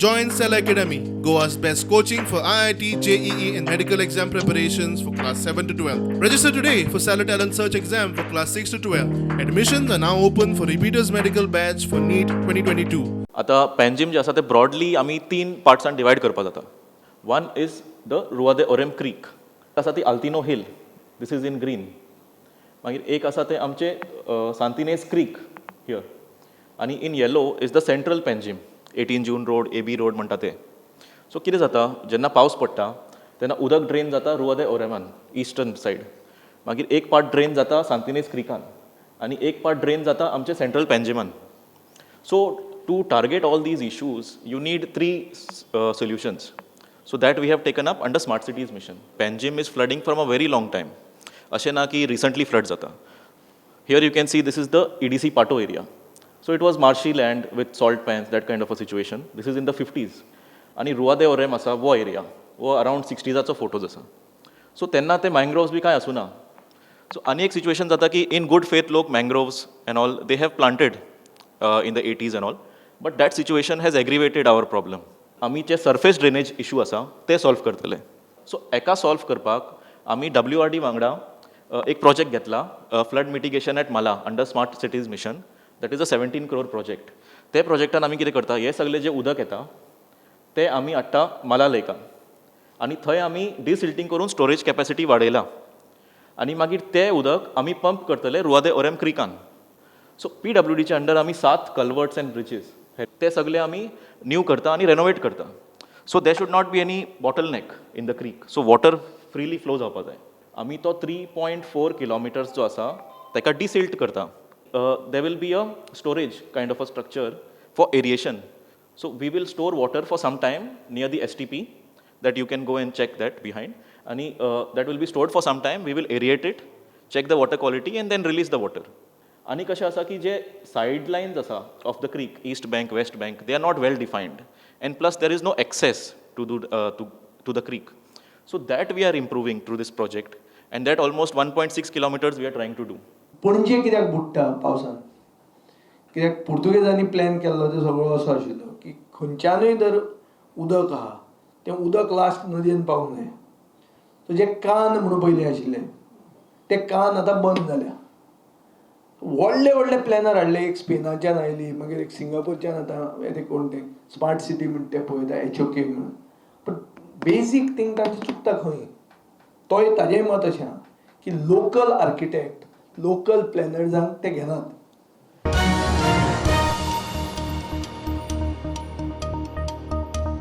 Join Cell Academy, Goa's best coaching for IIT, JEE, and medical exam preparations for class 7 to 12. Register today for Cell Talent Search exam for class 6 to 12. Admissions are now open for repeaters medical batch for NEET 2022. आता पेनजिम जे आसा ते broadly आमी 3 पार्ट्सान divide करपाक जाता. One is the रुआ दे Orem creek, आसा ती Altinho hill, this is in green. मागीर एक आसा ते आमचे सांतिनेस क्रीक हियर, आनी in yellow is the central Panjim, 18 June road, AB road म्हणटा ते. सो कितें जाता, जेन्ना पावस पडटा तेन्ना उदक ड्रेन जाता रुआ दे ओरेमान इस्टर्न सायड. मागीर एक पार्ट ड्रेन जाता सांतिनेस क्रिकान आनी एक पार्ट ड्रेन जाता आमचे central पेनजिमान. So to target all these issues, you need three solutions. So that we have taken up under Smart Cities mission. Panjim is flooding from a very long time. अशें ना की recently floods जाता. Here you can see this is the EDC Pato area. So it was marshy land with salt pans, that kind of a situation. This is in the 50s. आणि रुआ दे Orem आसा वो area, वो around 60साचो photos आसा. So तेन्ना ते मँग्रोव्स बी कांय आसूना. So आनी एक सिच्युएशन जाता की इन गुड फेथ लोक mangroves and all they have planted in the 80s and all, but that situation has aggravated our problem. आमी जे surface drainage issue आसा ते सॉल्व करतले. सो एका सॉल्व करपाक आमी WRD वांगडा एक प्रोजेक्ट घेतला, फ्लड मिटिगेशन एट माला under smart cities mission. That is a 17 crore project. ते प्रोजेक्टान आमी कितें करता, हे सगळे जे उदक येता ते आमी हाडटा माला लेकान आनी थंय आमी डिसिल्टिंग करून स्टोरेज कॅपॅसिटी वाडयला आनी मागीर ते उदक आमी पंप करतले रुआ दे ओरेम क्रिकान. सो PWDचे अंडर आमी 7 कल्वर्ट्स एंड ब्रिजीस ते सगळे आमी न्यू करता आनी रेनोवेट करता. So they should not be any bottle neck in the creek. So water freely flow जावपा जाय. आमी तो 3.4 kilometers जो आसा ताका डिसिल्ट करता. They will be a storage kind of a structure for aeration. So we will store water for some time near the STP that you can go and check that behind. आणि that will be stored for some time. We will aerate it, check the water quality and then release the water. आणि कशें आसा की जे side lines आसा of the creek, east bank, west bank, they are not well defined and plus there is no access to the creek. So that we are improving through this project and that almost 1.6 kilometers we are trying to do. पणजे कित्याक बुडटा पावसान? कित्याक पुर्तुगेजांनी plan केल्लो तो सगळो असो आशिल्लो की खंयच्यानूय जर उदक आहा तें उदक लास्ट नदयेन पावूंक जाय. सो जे कान म्हणून पयलीं आशिल्ले ते कान आतां बंद जाल्या. व्हडले व्हडले प्लॅनर हाडले, एक स्पेनाच्यान आयली, मागीर एक सिंगापूरच्यान आतां ते कोण ते स्मार्ट सिटी म्हणटा ते पळयता, HOK म्हणून. पण बेजीक थिंग तांची चुकता खंय, तोय ताजेंय मत अशें आहा की लोकल आर्किटेक्ट, लोकल प्लॅनर्सांक ते घेनात.